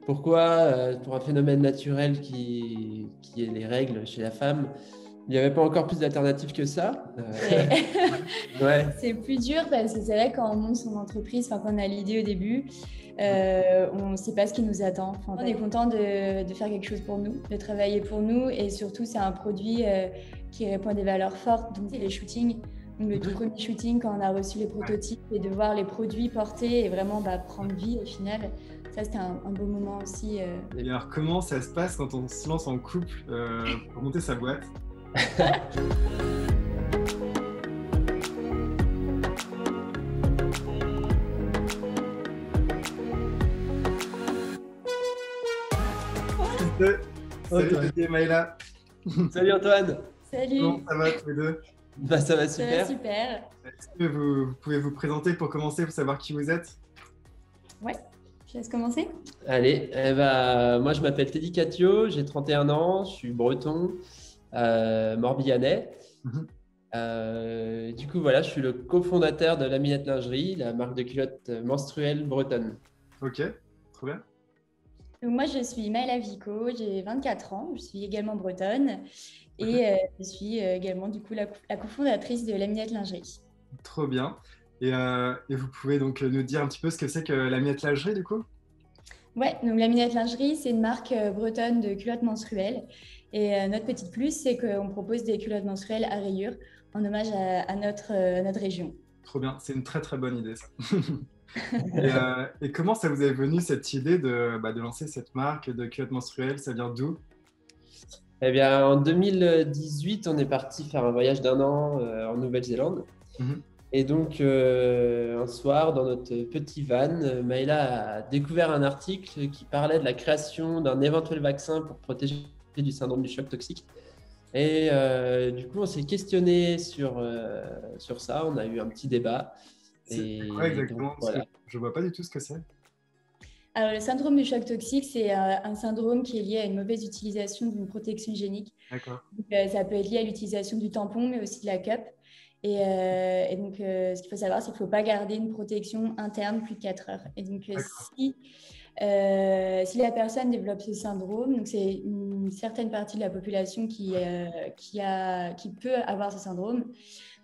pourquoi, pour un phénomène naturel qui est les règles chez la femme, il n'y avait pas encore plus d'alternatives que ça. Ouais. Ouais. C'est plus dur parce que c'est vrai quand on monte son entreprise, enfin quand on a l'idée au début, on ne sait pas ce qui nous attend. Enfin, on est content de faire quelque chose pour nous, de travailler pour nous et surtout c'est un produit qui répond à des valeurs fortes. Donc c'est les shootings. Donc, le tout premier shooting quand on a reçu les prototypes et de voir les produits portés et vraiment prendre vie au final, ça c'était un beau moment aussi. Et alors, comment ça se passe quand on se lance en couple pour monter sa boîte? Salut Didier et Maëla. Salut Antoine. Salut. Comment ça va tous les deux? Ça va Ça va super. super. Est-ce que vous pouvez vous présenter pour commencer, pour savoir qui vous êtes? Ouais, je laisse commencer. Allez, moi je m'appelle Teddy Catio, j'ai 31 ans, je suis breton, morbihanais. Du coup, voilà, je suis le cofondateur de La Minette Lingerie, la marque de culottes menstruelles bretonne. Ok, trop bien. Donc moi, je suis Maëla Vico, j'ai 24 ans, je suis également bretonne et je suis également du coup la cofondatrice de La Minette Lingerie. Trop bien. Et vous pouvez donc nous dire un petit peu ce que c'est que la Minette Lingerie du coup? Ouais, donc La Minette Lingerie, c'est une marque bretonne de culottes menstruelles. Et notre petite plus, c'est qu'on propose des culottes menstruelles à rayures en hommage à notre région. Trop bien, c'est une très très bonne idée ça. Et comment ça vous est venu cette idée de lancer cette marque de culottes menstruelles? Ça vient d'où? Eh bien, en 2018, on est parti faire un voyage d'un an en Nouvelle-Zélande. Et donc, un soir, dans notre petit van, Maëla a découvert un article qui parlait de la création d'un éventuel vaccin pour protéger du syndrome du choc toxique. Et du coup, on s'est questionné sur ça. On a eu un petit débat. C'est quoi exactement? Donc, Parce que voilà. je vois pas du tout ce que c'est. Alors, le syndrome du choc toxique, c'est un syndrome qui est lié à une mauvaise utilisation d'une protection hygiénique. D'accord. Donc, ça peut être lié à l'utilisation du tampon, mais aussi de la cup. Et donc, ce qu'il faut savoir, c'est qu'il ne faut pas garder une protection interne plus de 4 heures. Et donc, si la personne développe ce syndrome, donc c'est une certaine partie de la population qui peut avoir ce syndrome,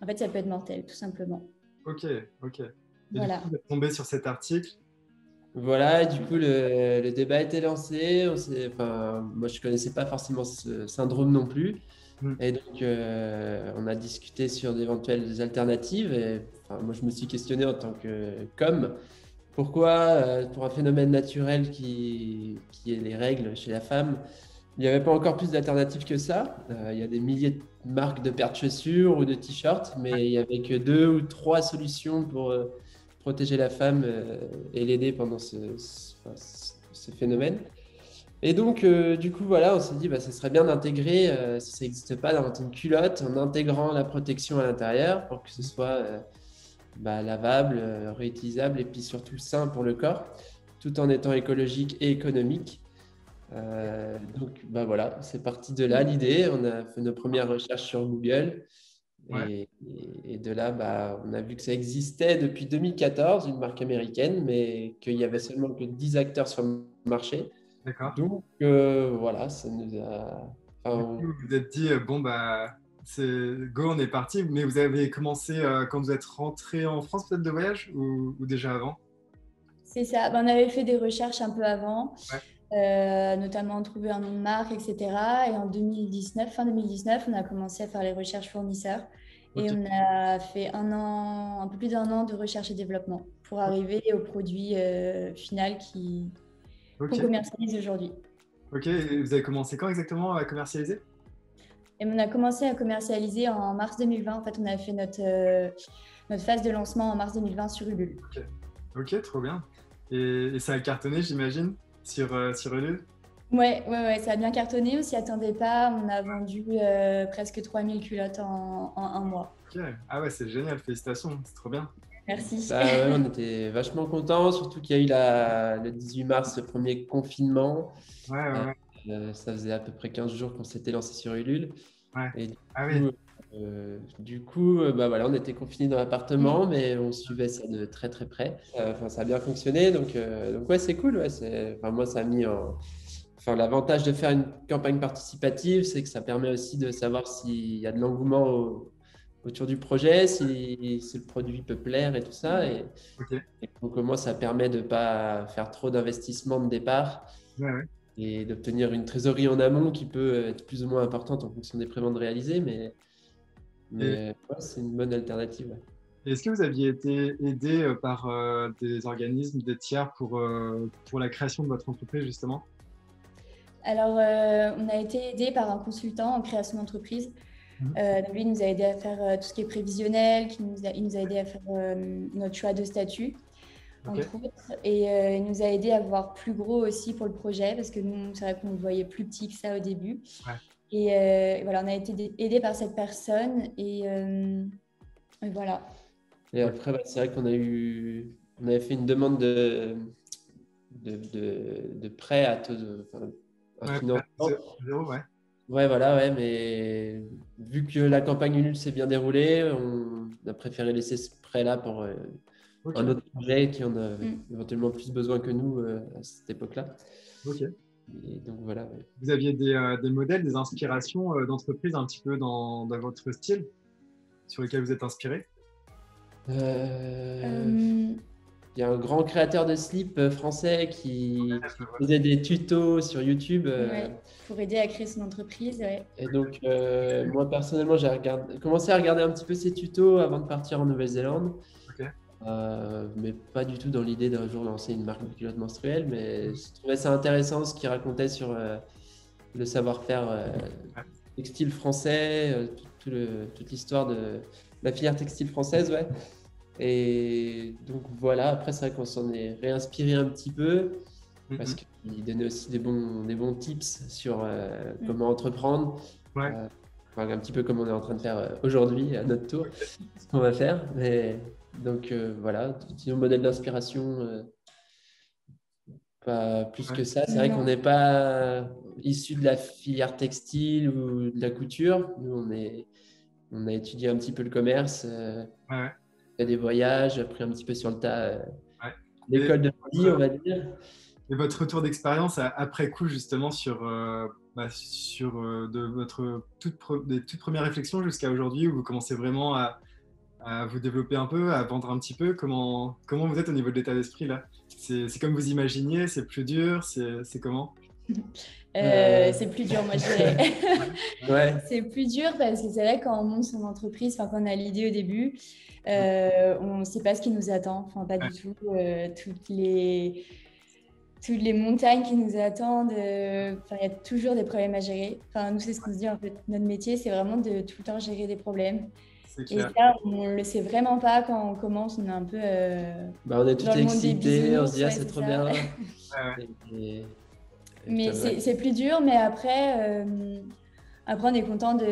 en fait, ça peut être mortel, tout simplement. Ok. Et Voilà. du coup, vous êtes tombé sur cet article. Voilà, et du coup, le débat a été lancé. Moi, je ne connaissais pas forcément ce syndrome non plus. Et donc, on a discuté sur d'éventuelles alternatives. Et, moi, je me suis questionné en tant que com. Pourquoi, pour un phénomène naturel qui est les règles chez la femme, il n'y avait pas encore plus d'alternatives que ça. Il y a des milliers de marques de paires de chaussures ou de t-shirts, mais il n'y avait que 2 ou 3 solutions pour protéger la femme et l'aider pendant ce phénomène. Et donc, du coup, voilà, on s'est dit, ce serait bien d'intégrer, si ça n'existe pas, d'inventer une culotte en intégrant la protection à l'intérieur pour que ce soit lavable, réutilisable et puis surtout sain pour le corps, tout en étant écologique et économique. Donc, voilà, c'est parti de là l'idée. On a fait nos premières recherches sur Google et de là, on a vu que ça existait depuis 2014, une marque américaine, mais qu'il y avait seulement que 10 acteurs sur le marché. D'accord. Donc, voilà, ça nous a... Du coup, vous vous êtes dit, c'est go, on est parti. Mais vous avez commencé quand vous êtes rentré en France peut-être de voyage ou déjà avant? C'est ça. On avait fait des recherches un peu avant, Ouais. notamment trouver un nom de marque, etc. Et en 2019, fin 2019, on a commencé à faire les recherches fournisseurs. Et Ok. on a fait un peu plus d'1 an de recherche et développement pour arriver au produit final qu'on Ok. commercialise aujourd'hui. Ok. Et vous avez commencé quand exactement à commercialiser? Et on a commencé à commercialiser en mars 2020. En fait, on a fait notre phase de lancement en mars 2020 sur Ulule. Ok, trop bien. Et ça a cartonné, j'imagine, sur Ulule? Ouais, ça a bien cartonné. On s'y attendait pas. On a vendu presque 3000 culottes en 1 mois. Ok. Ah ouais, c'est génial, félicitations, c'est trop bien. Merci. On était vachement contents, surtout qu'il y a eu le 18 mars, le premier confinement. Ouais. Ça faisait à peu près 15 jours qu'on s'était lancé sur Ulule. Ouais. Et du Ah coup, oui. Du coup, bah voilà, on était confinés dans l'appartement, mais on suivait ça de très très près. Enfin, ça a bien fonctionné, donc ouais, c'est cool. Ouais, enfin, moi, ça a mis en... Enfin, l'avantage de faire une campagne participative, c'est que ça permet aussi de savoir s'il y a de l'engouement autour du projet, si le produit peut plaire et tout ça. Ok. Et donc, moi, ça permet de ne pas faire trop d'investissement de départ Ouais, ouais. et d'obtenir une trésorerie en amont qui peut être plus ou moins importante en fonction des préventes réalisées. Mais Et, ouais, c'est une bonne alternative. Ouais. est-ce que vous aviez été aidé par des organismes, des tiers pour la création de votre entreprise, justement? Alors, on a été aidé par un consultant en création d'entreprise. Mhm. Donc lui, il nous a aidé à faire tout ce qui est prévisionnel, il nous a aidé à faire notre choix de statut, Ok. entre autres. Et il nous a aidé à voir plus gros aussi pour le projet, parce que nous, c'est vrai qu'on le voyait plus petit que ça au début. Ouais. Et voilà, on a été aidé par cette personne. Et voilà. Et après, bah, c'est vrai on avait fait une demande de prêt à taux enfin, un Ouais, financement. zéro, ouais. Ouais, voilà, ouais, mais vu que la campagne Ulule s'est bien déroulée, on a préféré laisser ce prêt-là pour Ok. un autre projet qui en a Mm. éventuellement plus besoin que nous à cette époque-là. Ok. Et donc voilà. Ouais. Vous aviez des modèles, des inspirations d'entreprise un petit peu dans votre style sur lesquels vous êtes inspiré? Il y a un grand créateur de slip français qui Je vois. faisait des tutos sur YouTube. Ouais, pour aider à créer son entreprise. Ouais. Et donc, moi personnellement, commencé à regarder un petit peu ces tutos avant de partir en Nouvelle-Zélande. Ok. Mais pas du tout dans l'idée d'un jour lancer une marque de culottes menstruelles. Mais je trouvais ça intéressant ce qu'il racontait sur le savoir-faire Ouais. textile français, toute l'histoire de la filière textile française. Ouais. Et donc voilà, après, c'est vrai qu'on s'en est réinspiré un petit peu parce Mhm. qu'il donnait aussi des bons tips sur comment entreprendre. Ouais. Enfin, un petit peu comme on est en train de faire aujourd'hui à notre tour, ce qu'on va faire. Mais, donc voilà, sinon modèle d'inspiration, pas plus Ouais. que ça. C'est vrai qu'on Non. n'est pas issu de la filière textile ou de la couture. Nous, on a étudié un petit peu le commerce, Ouais. fait des voyages, appris un petit peu sur le tas Ouais. Et l'école de vie, on va dire. Et votre retour d'expérience après coup, justement, sur de votre des toutes premières réflexions jusqu'à aujourd'hui, où vous commencez vraiment à vous développer un peu, à vendre un petit peu, comment vous êtes au niveau de l'état d'esprit là? C'est comme vous imaginiez, c'est plus dur, c'est comment? C'est plus dur, moi je dirais. Ouais. C'est plus dur parce que c'est vrai quand on monte son entreprise, enfin quand on a l'idée au début, on ne sait pas ce qui nous attend, enfin pas Ouais, du tout. Toutes les montagnes qui nous attendent, enfin il y a toujours des problèmes à gérer. Enfin nous c'est ce qu'on se dit en fait, notre métier c'est vraiment de tout le temps gérer des problèmes. c'est Et clair. ça on le sait vraiment pas quand on commence, on est un peu Bah, on est dans tout le monde des excité, on se bisounours, dit ah, ouais c'est c'est trop ça. bien. Ouais, ouais. Et- et Mais putain, ouais. c'est plus dur, mais après, on est content de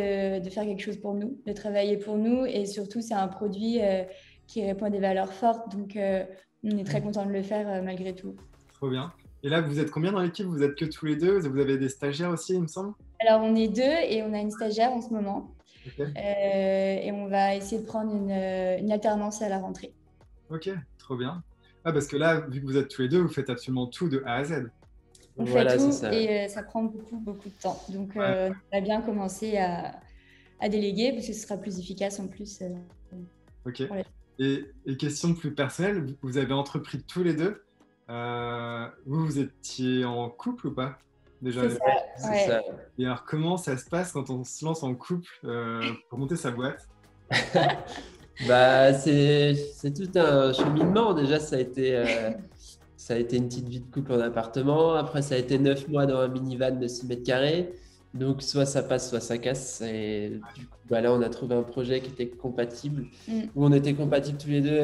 faire quelque chose pour nous, de travailler pour nous. Et surtout, c'est un produit qui répond à des valeurs fortes. Donc, on est très content de le faire malgré tout. Trop bien. Et là, vous êtes combien dans l'équipe? Vous êtes que tous les deux? Vous avez des stagiaires aussi, il me semble? Alors, on est deux et on a une stagiaire en ce moment. Ok. Et on va essayer de prendre une alternance à la rentrée. Ok, trop bien. Ah, parce que là, vu que vous êtes tous les deux, vous faites absolument tout de A à Z. On fait Voilà, c'est tout ça. et ça prend beaucoup de temps. Donc, Ouais. on va bien commencer à déléguer parce que ce sera plus efficace en plus. Ok. Pour les- Et question plus personnelle, vous avez entrepris tous les deux. Vous étiez en couple ou pas déjà? C'est ça, C'est ouais. ça. Et alors, comment ça se passe quand on se lance en couple pour monter sa boîte? Bah, c'est tout un cheminement. Déjà, ça a été une petite vie de couple en appartement. Après, ça a été 9 mois dans un minivan de 6 mètres carrés. Donc, soit ça passe, soit ça casse. Et du coup, bah, là, on a trouvé un projet qui était compatible, Mm. où on était compatibles tous les deux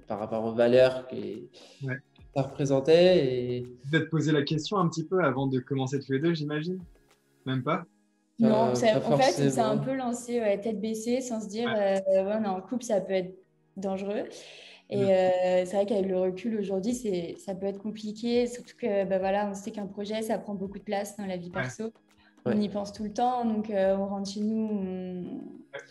par rapport aux valeurs Ouais. que ça représentait. Et Vous êtes posé la question un petit peu avant de commencer tous les deux, j'imagine? Même pas? Non, pas en fait, c'est un forcément. peu lancé tête baissée sans se dire, Ouais. ouais, on est en couple, ça peut être dangereux. Et Mm. c'est vrai qu'avec le recul aujourd'hui, ça peut être compliqué, surtout que bah, voilà, on sait qu'un projet, ça prend beaucoup de place dans la vie Ouais. perso. on y pense tout le temps. Donc, on rentre chez nous.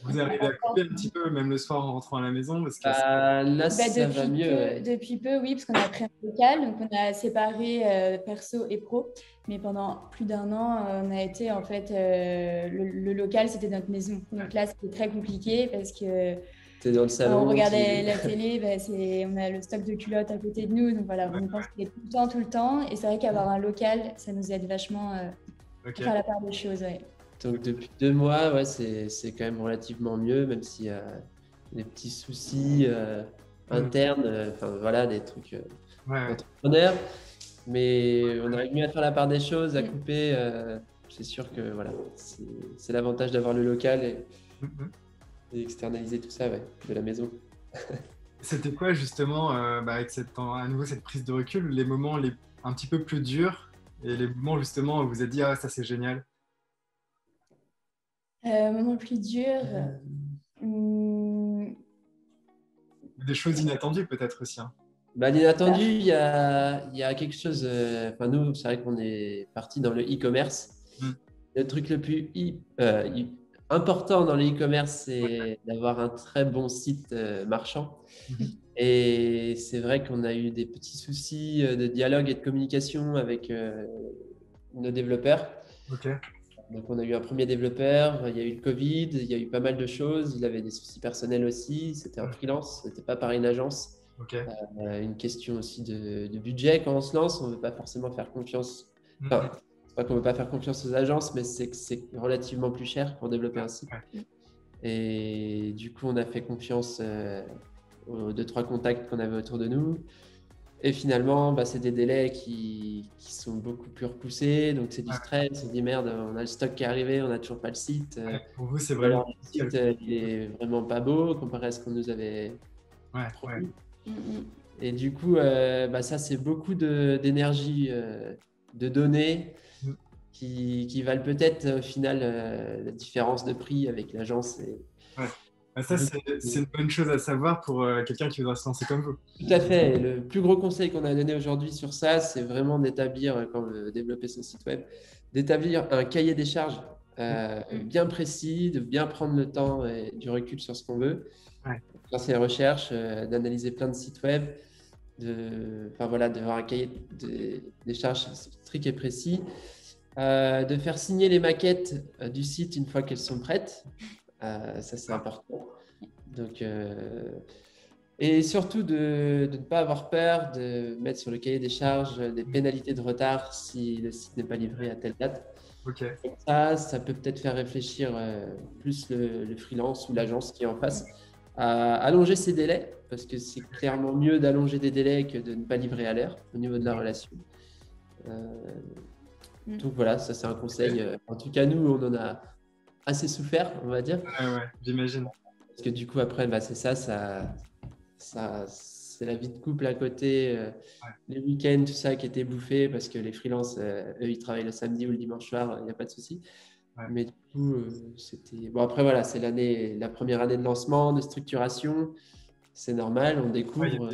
Vous arrivez à couper un petit peu, même le soir en rentrant à la maison parce que Là, ça va mieux. Ouais. Depuis peu, oui, parce qu'on a pris un local, donc on a séparé perso et pro. Mais pendant plus d'1 an, on a été en fait le local, c'était notre maison. Donc là, c'était très compliqué parce que dans le salon, on regardait la télé, on a le stock de culottes à côté de nous, donc voilà, on pense tout le temps. Et c'est vrai qu'avoir un local, ça nous aide vachement à faire la part des choses. Ouais. Donc depuis 2 mois, ouais, c'est quand même relativement mieux, même s'il y a des petits soucis internes, voilà, des trucs entrepreneurs. Mais on arrive mieux à faire la part des choses, à couper. C'est sûr que voilà, c'est l'avantage d'avoir le local et externaliser tout ça de la maison. C'était quoi justement, avec à nouveau cette prise de recul, les moments un petit peu plus durs et les moments justement où vous vous êtes dit ah ça c'est génial? Moment plus dur. Des choses inattendues peut-être aussi. Hein. L'inattendu, il y a quelque chose. Nous, c'est vrai qu'on est parti dans le e-commerce. Le truc le plus important dans le e-commerce, c'est d'avoir un très bon site marchand. Et c'est vrai qu'on a eu des petits soucis de dialogue et de communication avec nos développeurs. Donc, on a eu un premier développeur, il y a eu le Covid, il y a eu pas mal de choses. Il avait des soucis personnels aussi. C'était un freelance, c'était pas par une agence. Une question aussi de budget. Quand on se lance, on ne veut pas forcément faire confiance. Enfin, c'est pas qu'on ne veut pas faire confiance aux agences, mais c'est que c'est relativement plus cher pour développer un site. Et du coup, on a fait confiance aux 2-3 contacts qu'on avait autour de nous. Et finalement, c'est des délais qui sont beaucoup plus repoussés. Donc, c'est du stress. On se dit merde, on a le stock qui est arrivé, on n'a toujours pas le site. Pour vous, c'est vraiment. Le site, il est vraiment pas beau comparé à ce qu'on nous avait promis. Et du coup, ça, c'est beaucoup d'énergie, de données qui valent peut-être au final la différence de prix avec l'agence. Ça, c'est une bonne chose à savoir pour quelqu'un qui voudra se lancer comme vous. Tout à fait. Et le plus gros conseil qu'on a donné aujourd'hui sur ça, c'est vraiment d'établir, quand on veut développer son site web, d'établir un cahier des charges bien précis, de bien prendre le temps et du recul sur ce qu'on veut. Faire ses recherches, d'analyser plein de sites web, d'avoir un cahier des charges strict et précis, de faire signer les maquettes du site une fois qu'elles sont prêtes. Ça, c'est important. Donc, et surtout de ne pas avoir peur de mettre sur le cahier des charges des pénalités de retard si le site n'est pas livré à telle date. Ça peut peut-être faire réfléchir plus le freelance ou l'agence qui est en face à allonger ses délais, parce que c'est clairement mieux d'allonger des délais que de ne pas livrer à l'heure au niveau de la relation. Donc voilà, ça c'est un conseil. En tout cas, nous, on en a assez souffert, on va dire. J'imagine. Parce que du coup, après, c'est c'est la vie de couple à côté, les week-ends, tout ça qui était bouffé, parce que les freelances, eux, ils travaillent le samedi ou le dimanche soir, il n'y a pas de souci. Mais du coup, c'était… Bon, après, voilà, c'est la première année de lancement, de structuration. C'est normal, on découvre.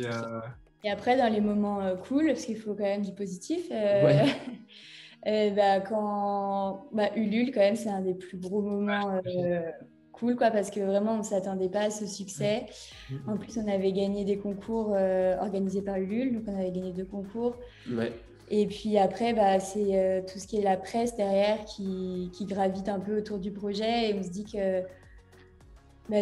Et après, dans les moments cool, parce qu'il faut quand même du positif, quand Ulule, quand même, c'est un des plus gros moments cool, parce que vraiment, on ne s'attendait pas à ce succès. En plus, on avait gagné des concours organisés par Ulule, donc on avait gagné 2 concours. Et puis après, c'est tout ce qui est la presse derrière qui gravite un peu autour du projet, et on se dit que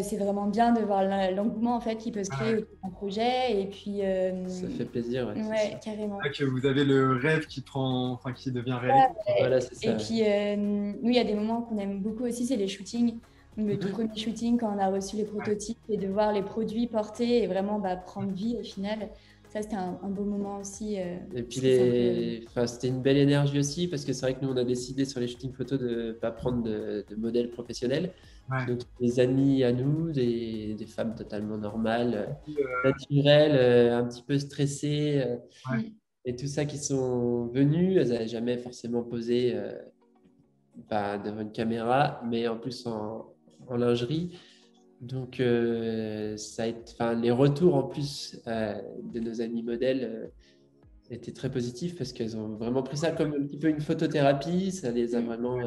c'est vraiment bien de voir l'engouement en fait qui peut se créer autour d'un projet, et puis ça fait plaisir. Carrément. Que vous avez le rêve qui devient réalité. Voilà, c'est ça. Et puis nous, il y a des moments qu'on aime beaucoup aussi, c'est les shootings. Donc, le tout premier shooting, quand on a reçu les prototypes et de voir les produits portés et vraiment prendre vie au final. Ça, c'était un beau moment aussi. Et puis, c'était une belle énergie aussi, parce que c'est vrai que nous, on a décidé sur les shootings photos de ne pas prendre de modèles professionnels. Donc, des amis à nous, des femmes totalement normales, naturelles, un petit peu stressées, et tout ça qui sont venues. Elles n'avaient jamais forcément posé devant une caméra, mais en plus en lingerie. Donc, les retours en plus de nos amis modèles étaient très positifs, parce qu'elles ont vraiment pris ça comme un petit peu une photothérapie. Ça les a vraiment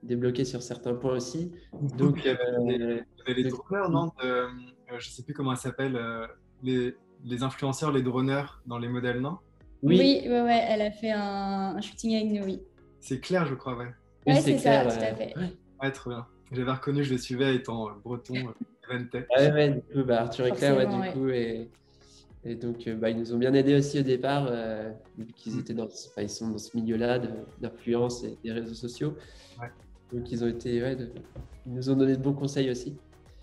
débloqué sur certains points aussi. Donc, il y avait les droneurs, non je ne sais plus comment ça s'appelle, les influenceurs, les droneurs dans les modèles, non? Oui, ouais, elle a fait un shooting avec nous, oui. C'est Claire, je crois, ouais. Oui, Ouais, c'est ça, clair. tout à fait. Ouais, trop bien. J'avais reconnu, je le suivais étant breton, Eventais. Ouais, du coup, Arthur et Claire, Forcément, du coup, et donc, ils nous ont bien aidés aussi au départ, vu qu'ils étaient ils sont dans ce milieu-là d'influence et des réseaux sociaux. Ouais. Donc, ils ont été, ils nous ont donné de bons conseils aussi.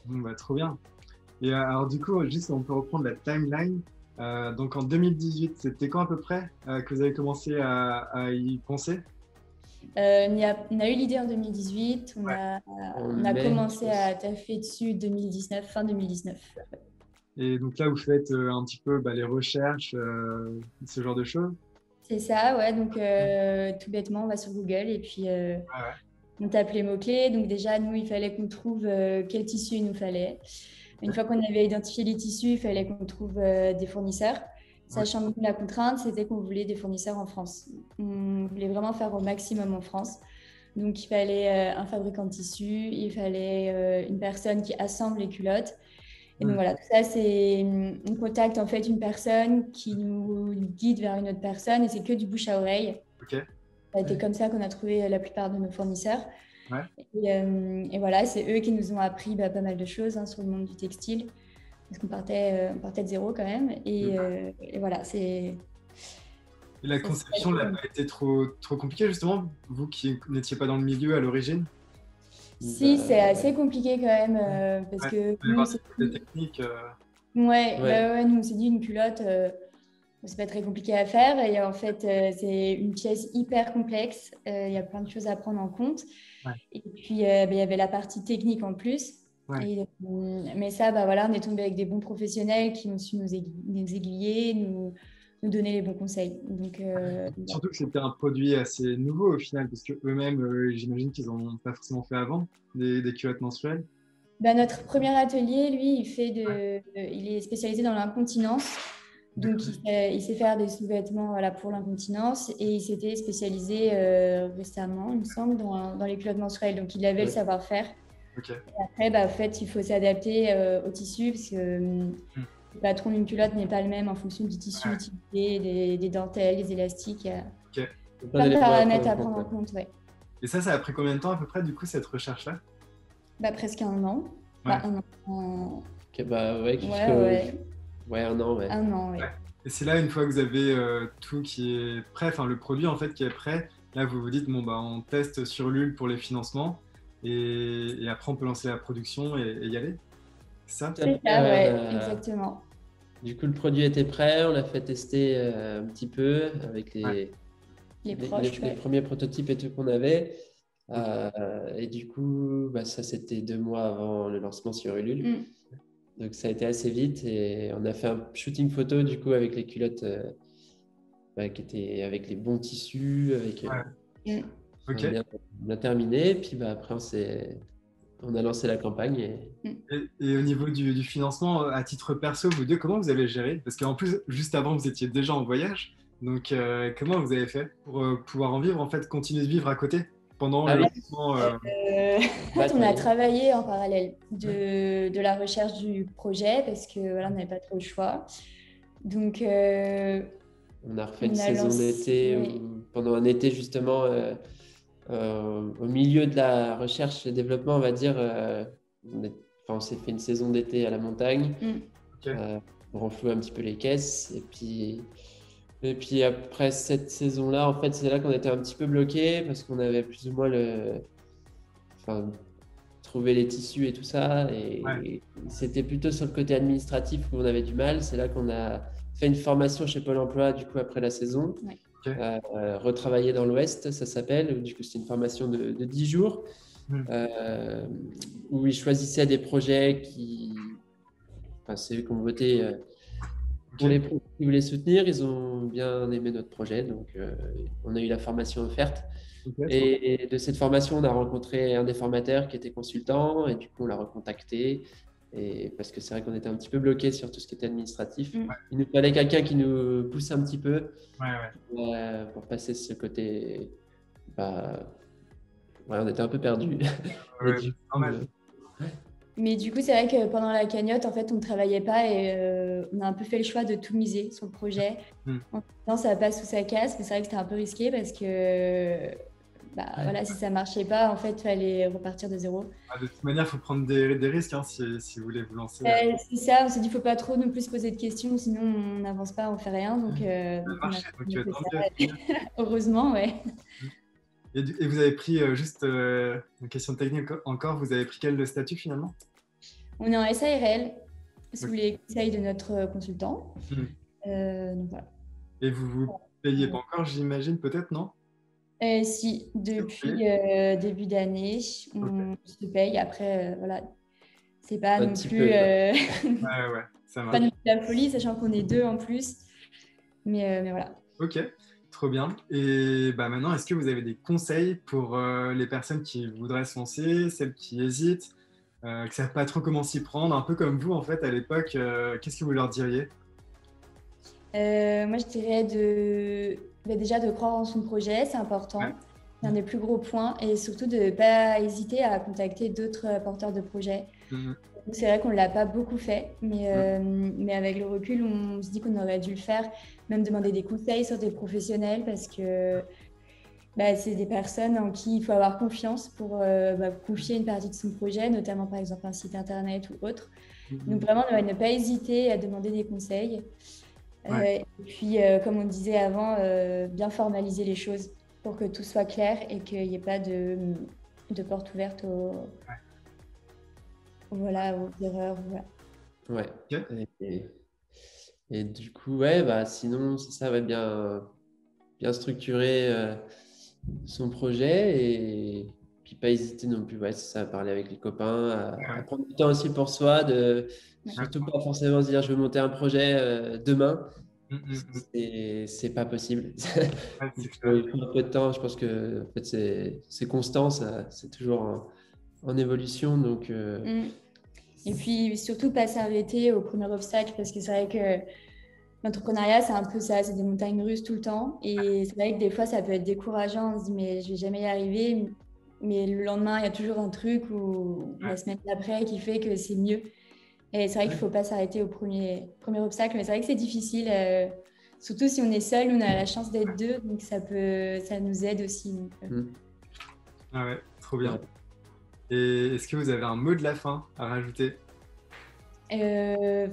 Bah, trop bien. Et alors, du coup, juste, on peut reprendre la timeline. Donc, en 2018, c'était quand à peu près que vous avez commencé à y penser? On a eu l'idée en 2018, on a mai, commencé à taffer dessus fin 2019. Et donc là, vous faites un petit peu les recherches, ce genre de choses? C'est ça, ouais. Donc, tout bêtement, on va sur Google et puis on tape les mots-clés. Donc, déjà, nous, il fallait qu'on trouve quel tissu il nous fallait. Une fois qu'on avait identifié les tissus, il fallait qu'on trouve des fournisseurs. Sachant que la contrainte, c'était qu'on voulait des fournisseurs en France. On voulait vraiment faire au maximum en France. Donc, il fallait un fabricant de tissus, il fallait une personne qui assemble les culottes. Et donc voilà, tout ça, on contacte en fait une personne qui nous guide vers une autre personne et c'est que du bouche à oreille. Ok. Ça a été comme ça qu'on a trouvé la plupart de nos fournisseurs. Ouais. Et voilà, c'est eux qui nous ont appris pas mal de choses sur le monde du textile. Parce qu'on partait de zéro quand même. Et voilà, c'est... Et la conception n'a pas été trop compliquée, justement, vous qui n'étiez pas dans le milieu à l'origine? Si, c'est assez compliqué quand même, parce que nous, c'est technique. Ouais, nous on s'est dit une culotte, c'est pas très compliqué à faire. Et en fait, c'est une pièce hyper complexe. Il y a plein de choses à prendre en compte. Ouais. Et puis, il y avait la partie technique en plus. Ouais. Et, mais ça, voilà, on est tombé avec des bons professionnels qui ont su nous aiguiller, nous donner les bons conseils. Donc, surtout que c'était un produit assez nouveau au final, parce qu'eux-mêmes, j'imagine qu'ils n'en ont pas forcément fait avant, des culottes menstruelles. Notre premier atelier, lui, il est spécialisé dans l'incontinence. Donc, il sait faire des sous-vêtements pour l'incontinence et il s'était spécialisé récemment, il me semble, dans les culottes menstruelles. Donc, il avait le savoir-faire. Okay. Et après, en fait, il faut s'adapter au tissu parce que le patron d'une culotte n'est pas le même en fonction du tissu utilisé, des dentelles, des élastiques. Il y a plein de paramètres à prendre en compte. Ouais. Et ça a pris combien de temps à peu près, du coup, cette recherche-là? Presque un an. Ouais. Un an. Okay, un an, ouais. Un an, ouais. Et c'est là, une fois que vous avez tout qui est prêt, enfin le produit en fait qui est prêt, là vous vous dites, on teste sur l'UL pour les financements et après on peut lancer la production et y aller. C'est ça? C'est ça, ouais, exactement. Du coup, le produit était prêt, on l'a fait tester un petit peu avec les premiers prototypes et tout qu'on avait. Et du coup, ça c'était 2 mois avant le lancement sur Ulule. Donc ça a été assez vite et on a fait un shooting photo du coup avec les culottes qui étaient avec les bons tissus, on a terminé. Puis après on a lancé la campagne. Et au niveau du financement, à titre perso, vous deux, comment vous avez géré? Parce qu'en plus, juste avant, vous étiez déjà en voyage. Donc comment vous avez fait pour pouvoir en vivre, en fait, continuer de vivre à côté pendant le lancement En fait, on a travaillé en parallèle de la recherche du projet parce que on n'avait pas trop le choix. Donc, on a refait une saison d'été pendant un été justement au milieu de la recherche et développement, on va dire. On s'est fait une saison d'été à la montagne pour renflouer un petit peu les caisses et puis après cette saison-là, en fait, c'est là qu'on était un petit peu bloqué parce qu'on avait plus ou moins trouvé les tissus et tout ça. Et c'était plutôt sur le côté administratif où on avait du mal. C'est là qu'on a fait une formation chez Pôle emploi, du coup, après la saison. Retravailler dans l'Ouest, ça s'appelle. Du coup, c'est une formation de 10 jours où ils choisissaient des projets c'est eux qui ont voté pour les projets qu'ils voulaient soutenir. Ils ont bien aimé notre projet, donc on a eu la formation offerte. Et de cette formation, on a rencontré un des formateurs qui était consultant et du coup, on l'a recontacté. Et parce que c'est vrai qu'on était un petit peu bloqué sur tout ce qui était administratif. Il nous fallait quelqu'un qui nous pousse un petit peu pour passer ce côté on était un peu perdus. Et Ouais, du coup, normal. Mais du coup, c'est vrai que pendant la cagnotte, en fait, on ne travaillait pas et on a un peu fait le choix de tout miser sur le projet. Mm. En disant ça passe ou ça casse, mais c'est vrai que c'était un peu risqué parce que bah, voilà, si ça ne marchait pas, en fait, il fallait repartir de zéro. Ah, de toute manière, il faut prendre des risques hein, si vous voulez vous lancer. C'est ça, on s'est dit, il ne faut pas trop non plus se poser de questions, sinon on n'avance pas, on ne fait rien. Donc, Ça a on a marché, donc fait tant ça. mieux. Heureusement, ouais. Et vous avez pris, juste une question technique encore, vous avez pris quel statut finalement? On est en SARL, sous Ok. les conseils de notre consultant. Mm. Donc voilà. Et vous payez pas encore, j'imagine, peut-être, non? Si, Ok. depuis début d'année, Ok. on se paye. Après, voilà, c'est pas un non petit plus, peu, quoi. Ouais, ça pas non marche. plus la folie, sachant qu'on est deux en plus. Mais voilà. Ok, trop bien. Et bah, maintenant, est-ce que vous avez des conseils pour les personnes qui voudraient se lancer, celles qui hésitent, qui ne savent pas trop comment s'y prendre, un peu comme vous en fait à l'époque, qu'est-ce que vous leur diriez? Moi, je dirais déjà de croire en son projet, c'est Ouais. important. C'est un des plus gros points. Et surtout de ne pas hésiter à contacter d'autres porteurs de projets. Mhm. C'est vrai qu'on ne l'a pas beaucoup fait, Mhm. mais avec le recul, on se dit qu'on aurait dû le faire, même demander des conseils sur des professionnels parce que bah, c'est des personnes en qui il faut avoir confiance pour confier une partie de son projet, notamment par exemple un site internet ou autre. Donc Mhm. vraiment, ne pas hésiter à demander des conseils. Ouais. Et puis, comme on disait avant, bien formaliser les choses pour que tout soit clair et qu'il n'y ait pas de porte ouverte aux erreurs. Voilà. Ouais. Ok. Et du coup, ouais, bah, sinon, ça va bien structurer son projet et puis pas hésiter non plus, ouais, c'est ça, à parler avec les copains, à Ouais. prendre du temps aussi pour soi, Ouais. surtout pas forcément se dire je veux monter un projet demain, Mhm. c'est pas possible. Ouais, Il c'est faut, clair. il faut un peu de temps, je pense que en fait, c'est constant, c'est toujours en évolution, donc Mm. Et puis surtout pas s'arrêter au premier obstacle parce que c'est vrai que l'entrepreneuriat c'est un peu ça, c'est des montagnes russes tout le temps et c'est vrai que des fois ça peut être décourageant, on se dit mais je vais jamais y arriver, mais le lendemain il y a toujours un truc ou Ouais. la semaine d'après qui fait que c'est mieux et c'est vrai qu'il faut pas s'arrêter au premier obstacle, mais c'est vrai que c'est difficile, surtout si on est seul, on a la chance d'être deux donc ça nous aide aussi donc, hmm, Ah ouais, trop ouais. bien. Et est-ce que vous avez un mot de la fin à rajouter? euh,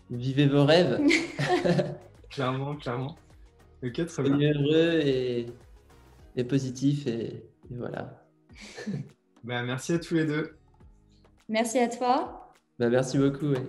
Vivez vos rêves, Clairement, clairement. Ok, très bien. soyez heureux et positif et voilà. Bah, merci à tous les deux. Merci à toi. Bah, merci beaucoup. Ouais.